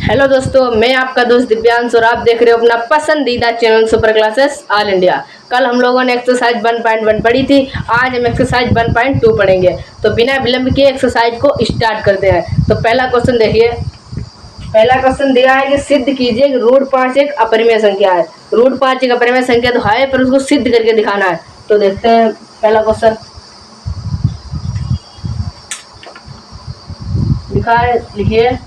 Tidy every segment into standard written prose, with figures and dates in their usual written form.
Hello दोस्तों, मैं आपका दोस्त दिव्यांश और आप देख रहे हो अपना पसंदीदा channel super classes all India. कल हम लोगों ने एक्सरसाइज 1.1 पढ़ी थी। आज हम एक्सरसाइज 1.2 पढ़ेंगे। तो बिना विलंब के एक्सरसाइज को स्टार्ट करते हैं। तो पहला क्वेश्चन देखिए। पहला क्वेश्चन दिया है कि सिद्ध कीजिए कि रूट 5 एक अपरिमेय संख्या है। रूट 5 एक अपरिमेय संख्या तो है, पर उसको सिद्ध करके दिखाना है। तो देखते हैं पहला क्वेश्चन। लिखा है, लिखिए।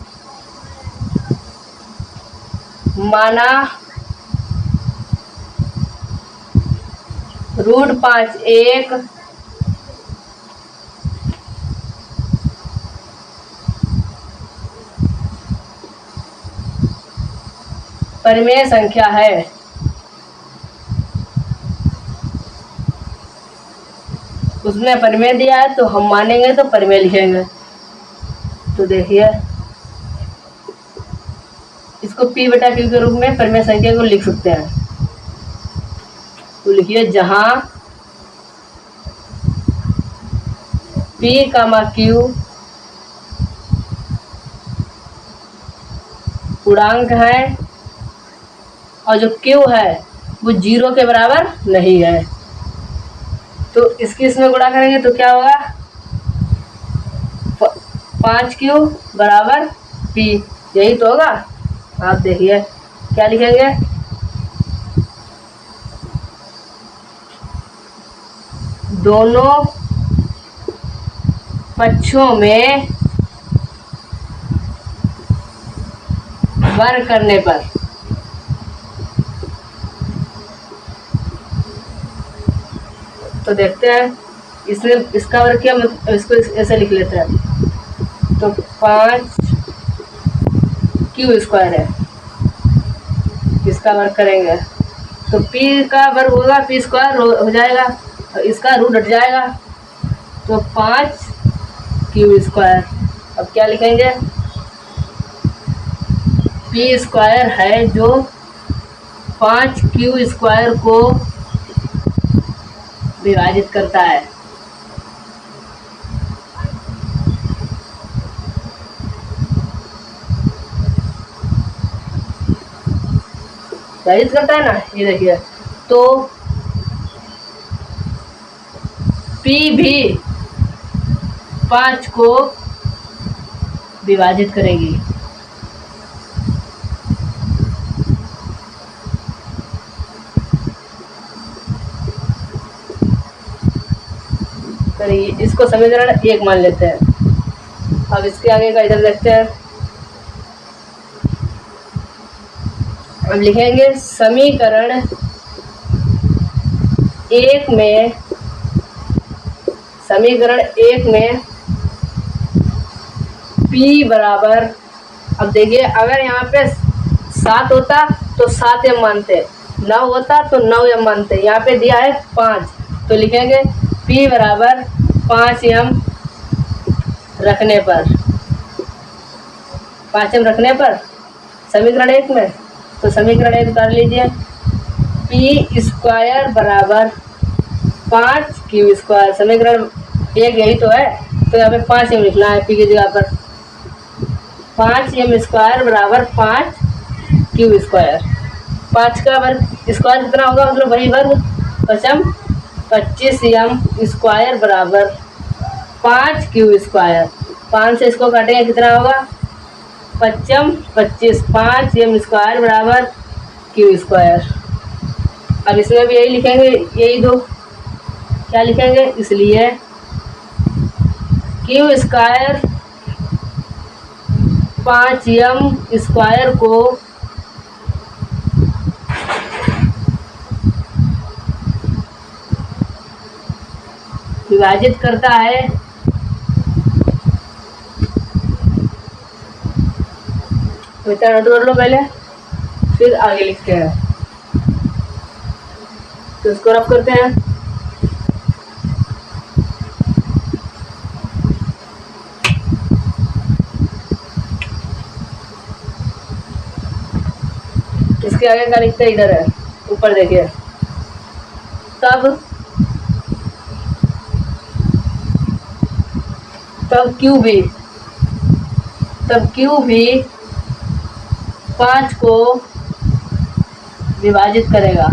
माना रूट 5 एक परिमेय संख्या है। उसमें परिमेय दिया है तो हम मानेंगे तो परिमेय लिखेंगे। तो देखिए, इसको p बटा q के रूप में परिमेय संख्या को लिख सकते हैं। तो लिखिए, जहां p, q पूर्णांक है और जो q है वो 0 के बराबर नहीं है, तो इसमें गुणा करेंगे तो क्या होगा? 5q बराबर p, यही तो होगा। आप देखिए क्या लिखेंगे। दोनों पक्षों में वर्ग करने पर तो देखते हैं इसमें इसका वर्ग क्या, इसको ऐसे लिख लेते हैं। तो 5q स्क्वायर है, इसका वर्ग करेंगे तो p का वर्ग होगा, p स्क्वायर हो जाएगा और इसका रूट हट जाएगा, तो 5q स्क्वायर। अब क्या लिखेंगे? p स्क्वायर है जो 5q स्क्वायर को विभाजित करता है। विभाजित करता है ना, ये देखिए। तो p भी 5 को विभाजित करेगी। करिए, इसको समीकरण 1 मान लेते हैं। अब इसके आगे का इधर देखते हैं। अब लिखेंगे समीकरण 1 में, p बराबर, अब देखिए अगर यहाँ पे 7 होता तो 7 m मानते, 9 होता तो 9 m मानते। यहाँ पे दिया है 5, तो लिखेंगे p बराबर 5m रखने पर, 5m रखने पर समीकरण 1 में। तो समीकरण 1 उतार लीजिए। p स्क्वायर बराबर 5q स्क्वायर, समीकरण 1 यही तो है, तो यहाँ पे 5m लिखना है p की जगह पर। 5m स्क्वायर बराबर 5q स्क्वायर। 5 का वर्ग स्क्वायर कितना होगा, मतलब वही वर्ग, 25m स्क्वायर बराबर 5q स्क्वायर। 5 से इसको काटेंगे कितना होगा? 25, 5m स्क्वायर बराबर q स्क्वायर। अब इसमें भी यही लिखेंगे, यही दो। क्या लिखेंगे? इसलिए q स्क्वायर 5m स्क्वायर को विभाजित करता है नोट कर लो पहले, फिर आगे लिखते हैं। तो इसको रफ करते हैं। इसके आगे का लिखते इधर है, ऊपर देखिए। तब क्यू भी 5 को विभाजित करेगा।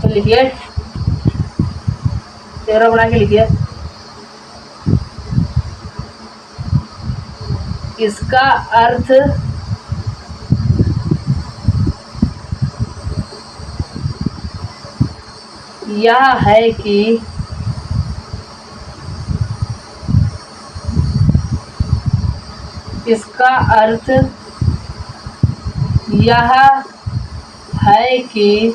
तो लिखिए, चेहरा बना के लिखिए। इसका अर्थ यह है कि इसका अर्थ यह है कि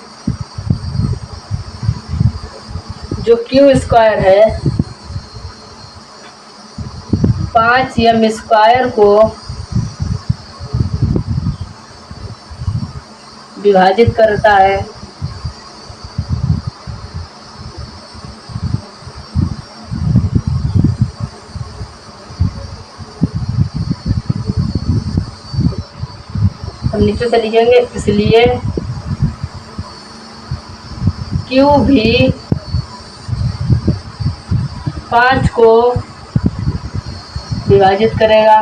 जो क्यू स्क्वायर है 5m स्क्वायर को विभाजित करता है। हम नीचे से लिखेंगे, इसलिए Q भी 5 को विभाजित करेगा।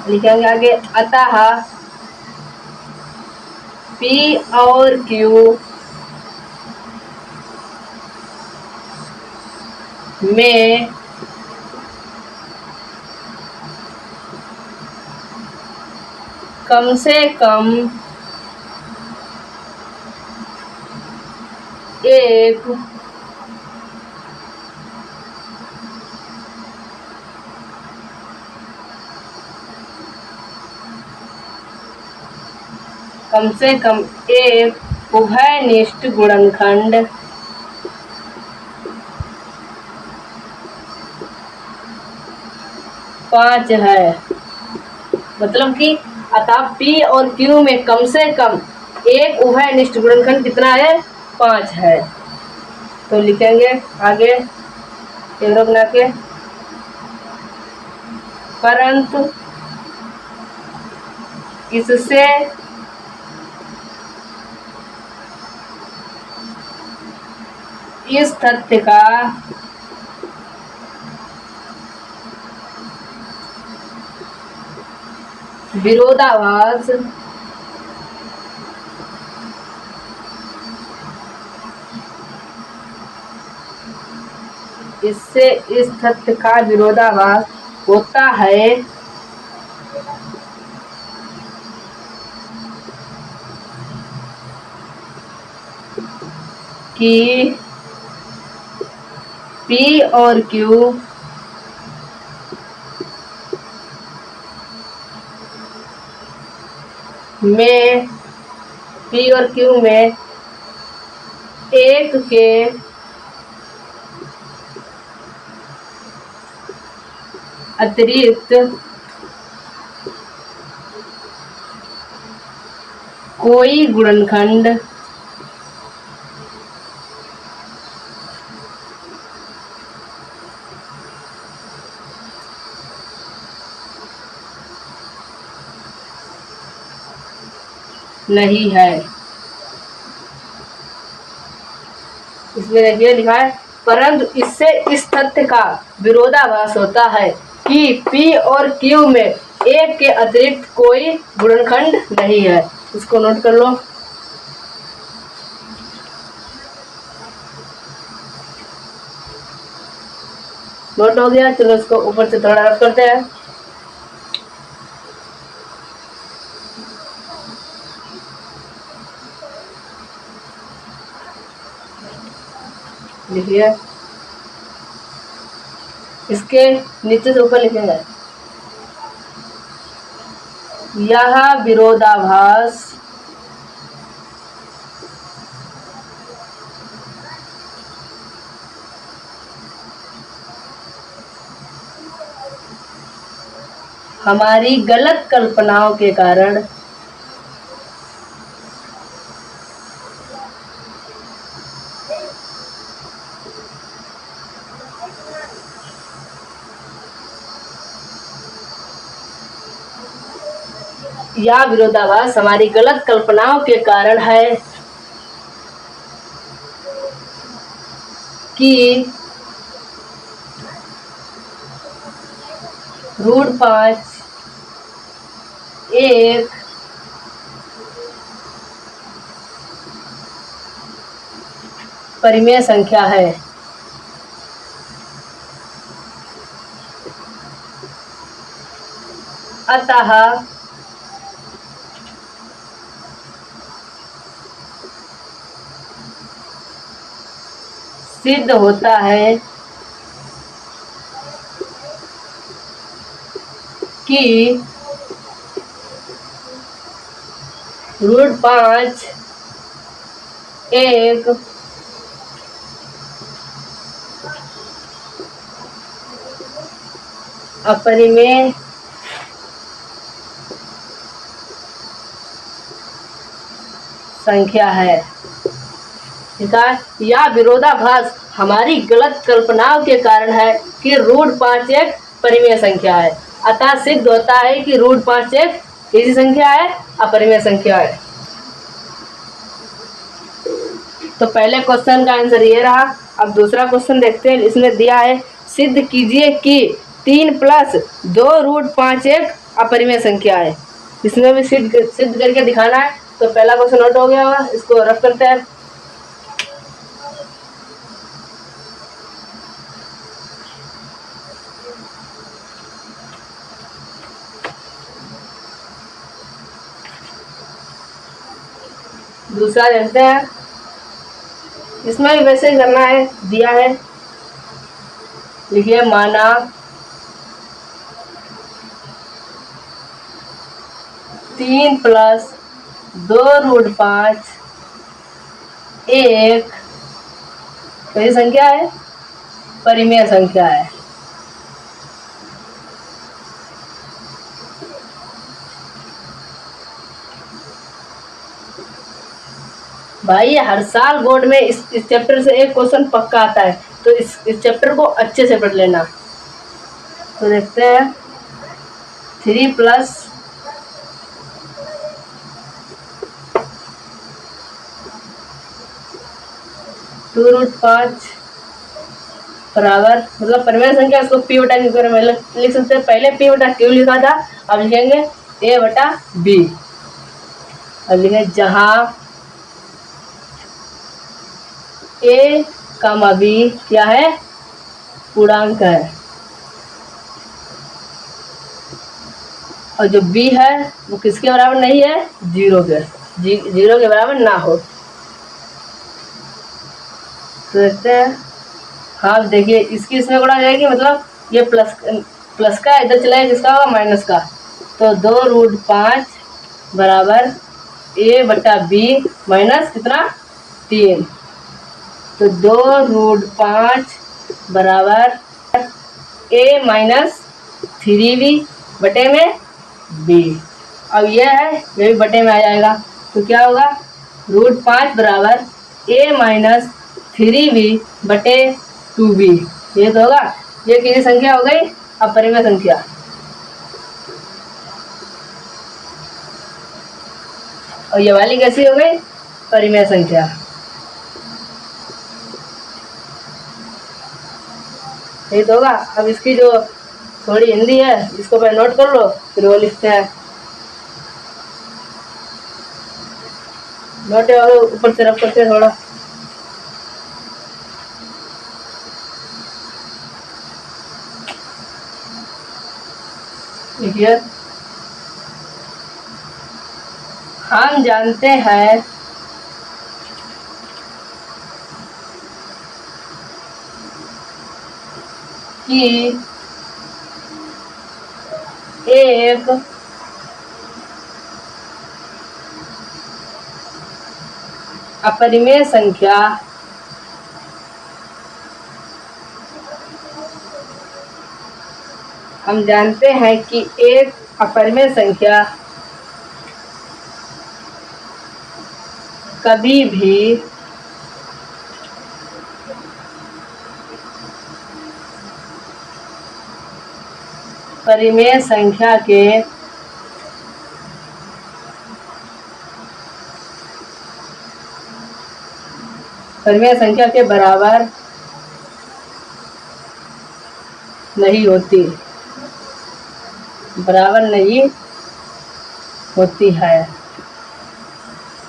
लिखेंगे आगे, अतः P और Q में कम से कम एक उभयनिष्ठ गुणनखंड पाँच है। मतलब कि अतः P और Q में कम से कम एक उभयनिष्ठ गुणनखंड कितना है? 5 है। तो लिखेंगे आगे एरो बना के, परंतु इससे इस तथ्य का विरोधाभास इससे इस तथ्य का विरोधाभास होता है कि P और Q में एक के अतिरिक्त कोई गुणनखंड नहीं है। इसमें देखिए लिखा है, परंतु इससे इस तथ्य का विरोधाभास होता है कि P और Q में एक के अतिरिक्त कोई गुणनखंड नहीं है। इसको नोट कर लो। नोट हो गया। चलो इसको ऊपर से थोड़ा रफ करते हैं। लिखिए, इसके नीचे से ऊपर लिखेंगे, यह विरोधाभास हमारी गलत कल्पनाओं के कारण यह विरोधाभास हमारी गलत कल्पनाओं के कारण है कि √5 एक परिमेय संख्या है। अतः सिद्ध होता है कि √5 एक अपरिमेय संख्या है। यह विरोधाभास हमारी गलत कल्पनाओं के कारण है कि √5 एक परिमेय संख्या है। अतः सिद्ध होता है कि √5 एक कैसी संख्या है? अपरिमेय संख्या है। तो पहले क्वेश्चन का आंसर ये रहा। अब दूसरा क्वेश्चन देखते हैं। इसमें दिया है सिद्ध कीजिए कि 3 + 2 √5 एक अपरिमेय संख्या है। इसमें भी सिद्ध करके दिखाना है। तो पहला क्वेश्चन नोट हो गया होगा, इसको रफ करते हैं। दूसरा देखते हैं। इसमें भी वैसे ही करना है, दिया है। लिखिए माना 3 + 2 √5 एक कैसी संख्या है? परिमेय संख्या है। भाई हर साल बोर्ड में इस चैप्टर से एक क्वेश्चन पक्का आता है, तो इस चैप्टर को अच्छे से पढ़ लेना। तो देखते हैं 3 + 2 √5 बराबर, मतलब परिमेय संख्या, इसको p/q के में लिख सकते हैं। पहले p/q लिखा था, अब लिखेंगे a/b। अब लिखेंगे जहां a, b क्या है? पूर्णांक है, और जो b है वो किसके बराबर नहीं है? 0 के। 0 के बराबर ना हो। तो देखते हैं। हाँ देखिए, इसकी इसमें गुणा जाएगी, मतलब ये प्लस का इधर चलाएगा, किसका होगा? माइनस का। तो 2 √5 बराबर a/b माइनस कितना? 3। तो 2 √5 बराबर a - 3b बटे में b। अब यह है, ये भी बटे में आ जाएगा। तो क्या होगा? √5 बराबर a - 3b बटे 2b। ये तो होगा। ये कितनी संख्या हो गई? अपरिमेय संख्या। और ये वाली कैसी हो गई? परिमेय संख्या। ये तो होगा। अब इसकी जो थोड़ी हिंदी है, इसको पहले नोट कर लो, फिर वो लिखते हैं। नोट ऊपर से रफ करते हैं थोड़ा। देखिए, हम जानते हैं कि एक अपरिमेय संख्या हम जानते हैं कि एक अपरिमेय संख्या कभी भी परिमेय संख्या के परिमेय संख्या के बराबर नहीं होती, बराबर नहीं होती है।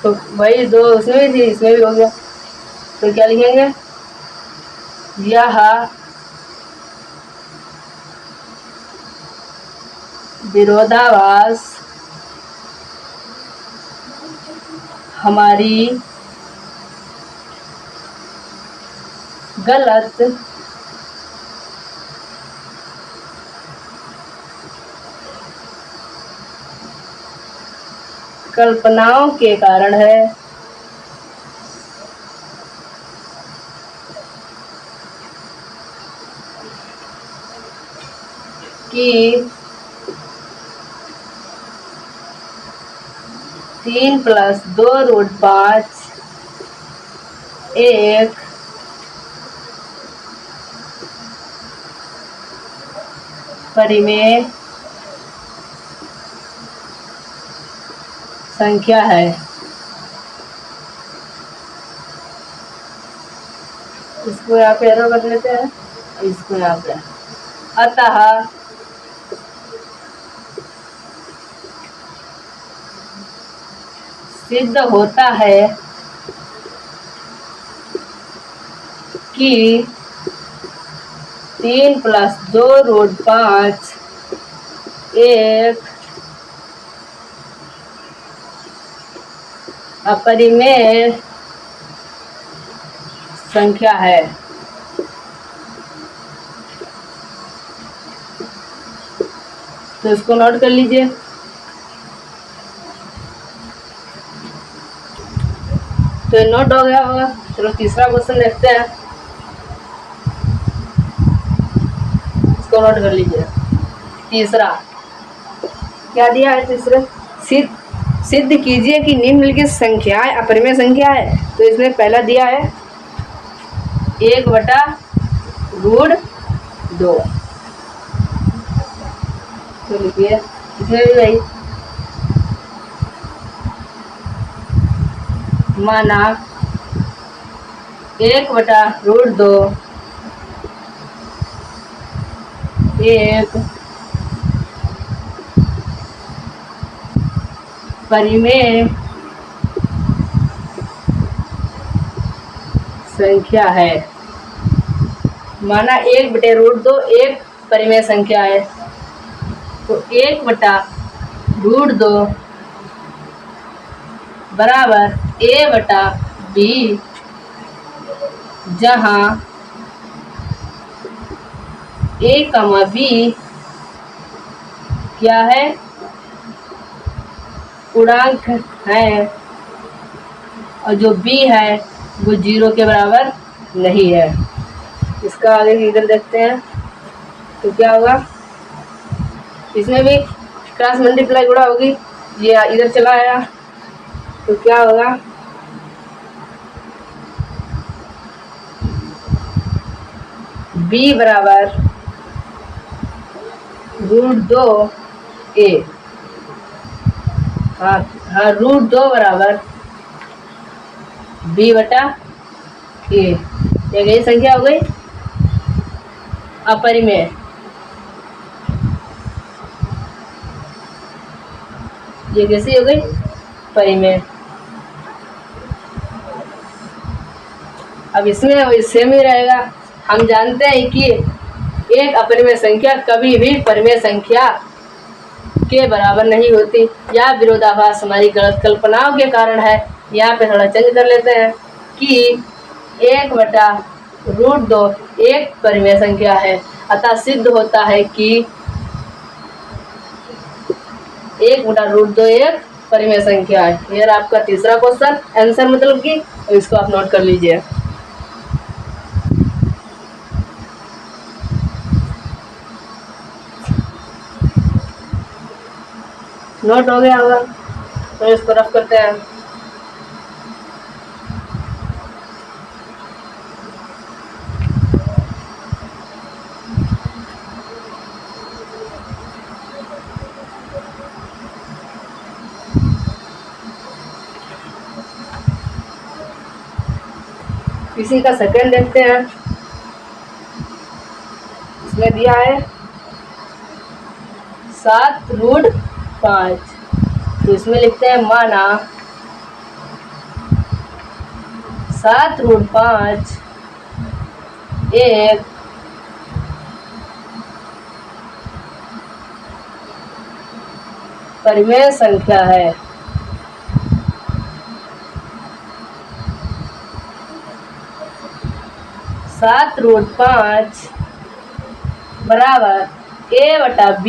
तो वही दो उसमें भी थी, इसमें भी हो गया। तो क्या लिखेंगे, यह विरोधाभास हमारी गलत कल्पनाओं के कारण है। कि 3+2√5 एक परिमेय संख्या है। इसको यहाँ पे एरो कर लेते हैं, इसको यहाँ पे। अतः सिद्ध होता है कि 3+2√5 एक अपरिमेय संख्या है। तो इसको नोट कर लीजिए। तो ये नोट हो गया होगा। चलो तीसरा क्वेश्चन देखते हैं, इसको नोट कर लीजिए। तीसरा क्या दिया है, तीसरे सिद्ध कीजिए कि निम्नलिखित संख्याएं अपरिमेय संख्या है। तो इसमें पहला दिया है 1/√2। तो लिखिए इसमें भी भाई माना 1/√2 एक परिमेय संख्या है। माना 1/√2 एक परिमेय संख्या है। तो 1/√2 बराबर a/b, जहाँ a, b क्या है, पूर्णांक है, और जो b है वो 0 के बराबर नहीं है। इसका आगे इधर देखते हैं। तो क्या होगा, इसमें भी क्रॉस मल्टीप्लाई गुणा होगी, ये इधर चला आया। तो क्या होगा, b बराबर √2a। हाँ, √2 बराबर b/a। ये संख्या हो गई अपरिमेय। ये कैसी हो गई, परिमेय। अब इसमें सेम ही रहेगा। हम जानते हैं कि एक अपरिमेय संख्या कभी भी परिमेय संख्या के बराबर नहीं होती। यह विरोधाभास हमारी गलत कल्पनाओं के कारण है। यहाँ पे थोड़ा चेंज कर लेते हैं कि 1/√2 एक परिमेय संख्या है। अतः सिद्ध होता है कि 1/√2 एक परिमेय संख्या है। ये आपका तीसरा क्वेश्चन आंसर, मतलब कि इसको आप नोट कर लीजिए। नोट हो गया होगा, तो इसको रफ करते हैं। इसी का सेकंड देखते हैं। इसमें दिया है 7√5, तो इसमें लिखते हैं माना 7√5 एक परिमेय संख्या है। सात रूट 5 बराबर a/b,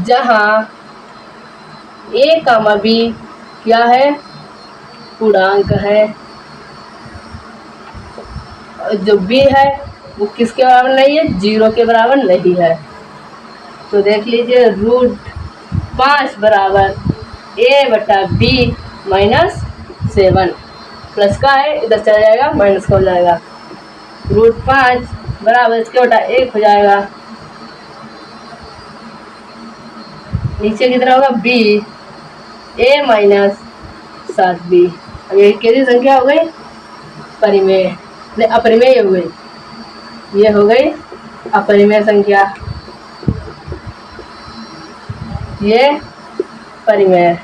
जहाँ a, b क्या है, पूर्णांक है। जो b है वो किसके बराबर नहीं है, 0 के बराबर नहीं है। तो देख लीजिए √5 बराबर a/b -7, प्लस का है इधर चला जाएगा, माइनस का हो जाएगा। √5 बराबर इसके बटा 1 हो जाएगा। नीचे कितना होगा, b, a -7b। अब ये कैसी संख्या हो गई, परिमेय, अपरिमेय हो गई। ये हो गई अपरिमेय संख्या, ये परिमेय।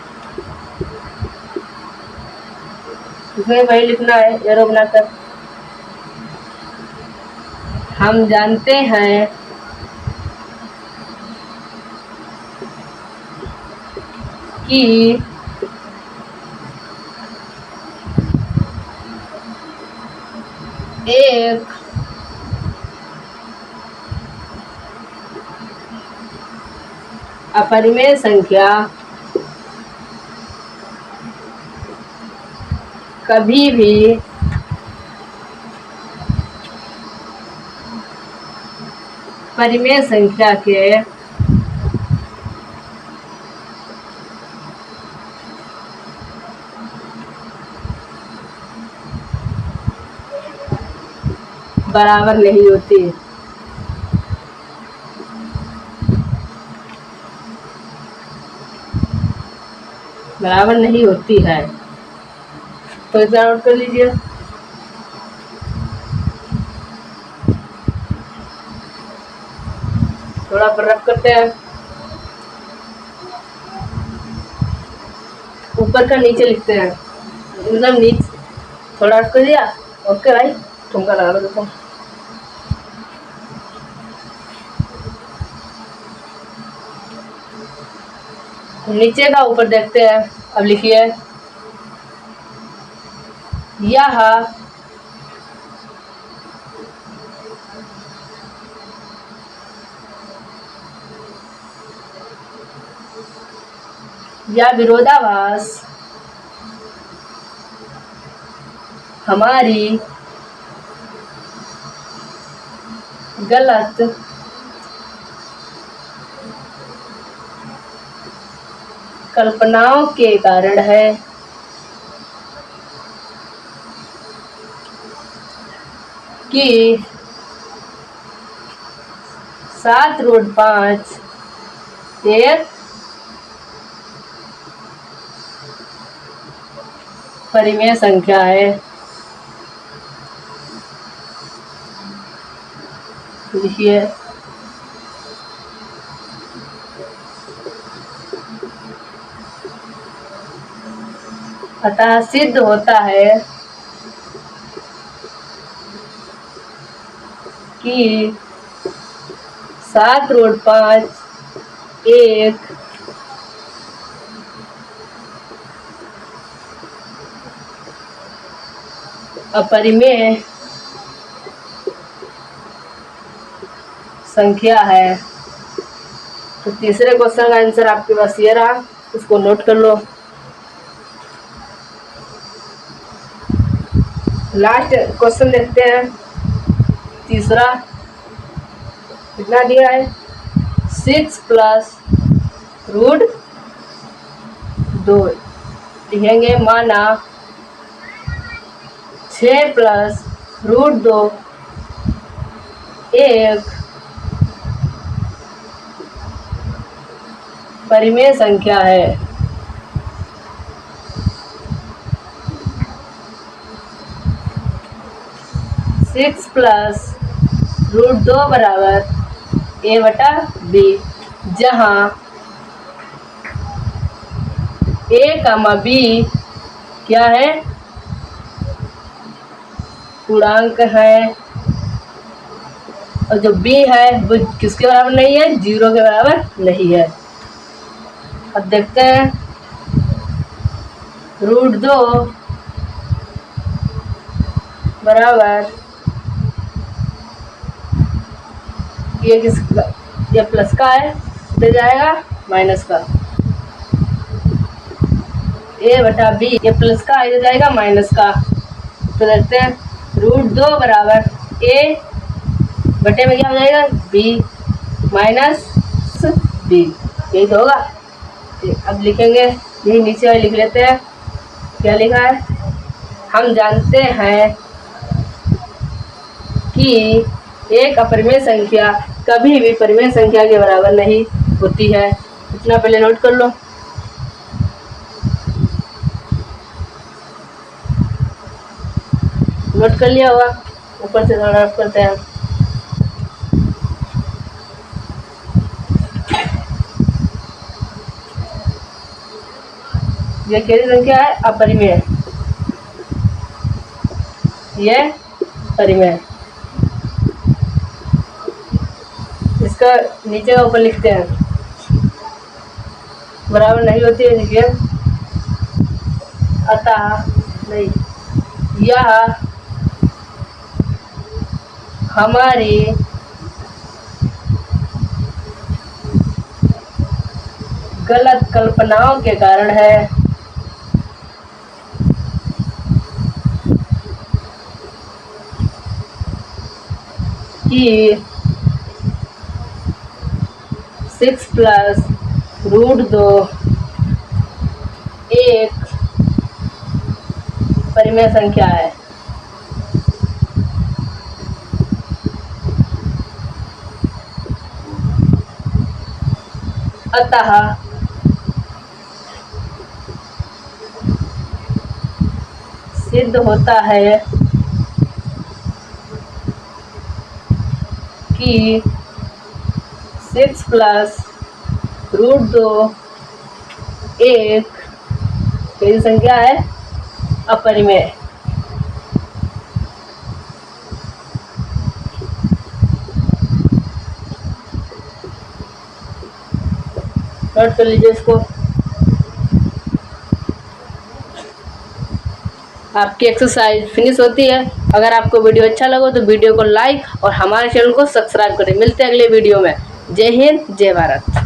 इसमें वही लिखना है एरो बनाकर। हम जानते हैं कि एक अपरिमेय संख्या कभी भी परिमेय संख्या के बराबर नहीं होती। बराबर नहीं होती है, तो इसे नोट कर लीजिए। थोड़ा पर रख करते हैं, ऊपर का नीचे लिखते हैं, मतलब नीचे थोड़ा रख कर दिया। ओके भाई, ठुमका लगा दो देखो। नीचे का ऊपर देखते हैं। अब लिखिए यह विरोधाभास हमारी गलत कल्पनाओं के कारण है। कि 7√5 एक परिमेय संख्या है। लिखिए अतः सिद्ध होता है कि 7√5 एक अपरिमेय संख्या है। तो तीसरे क्वेश्चन का आंसर आपके पास ये रहा, उसको नोट कर लो। लास्ट क्वेश्चन देखते हैं, तीसरा कितना दिया है, 6 + √2 लिखेंगे। माना 6 + √2 एक परिमेय संख्या है। 6 प्लस √2 बराबर ए बटा बी, जहाँ ए कामा बी क्या है, पूर्णांक है, और जो बी है वो किसके बराबर नहीं है, 0 के बराबर नहीं है। अब देखते हैं √2 बराबर ये किसका, ये प्लस का है, दे जाएगा माइनस का, ए बटा बी, ये प्लस का दे जाएगा माइनस का। तो देखते हैं √2 बराबर ए बटे में क्या हो जाएगा, बी माइनस बी, यही तो होगा। अब लिखेंगे, यही नीचे वाले लिख लेते हैं, क्या लिखा है, हम जानते हैं कि एक अपरिमेय संख्या कभी भी परिमेय संख्या के बराबर नहीं होती है। इतना पहले नोट कर लो। नोट कर लिया होगा, ऊपर से थोड़ा नोट करते हैं। ये कैसी संख्या है, अपरिमेय, ये परिमेय। इसका नीचे का ऊपर लिखते हैं, बराबर नहीं होती है, देखिए, अतः नहीं, यह हमारी गलत कल्पनाओं के कारण है। कि 6 प्लस √2 एक परिमेय संख्या है। अतः सिद्ध होता है कि 6 प्लस √2 एक कैसी संख्या है, अपरिमेय। नोट कर लीजिए इसको। आपकी एक्सरसाइज फिनिश होती है। अगर आपको वीडियो अच्छा लगा तो वीडियो को लाइक और हमारे चैनल को सब्सक्राइब करें। मिलते हैं अगले वीडियो में। जय हिंद, जय भारत।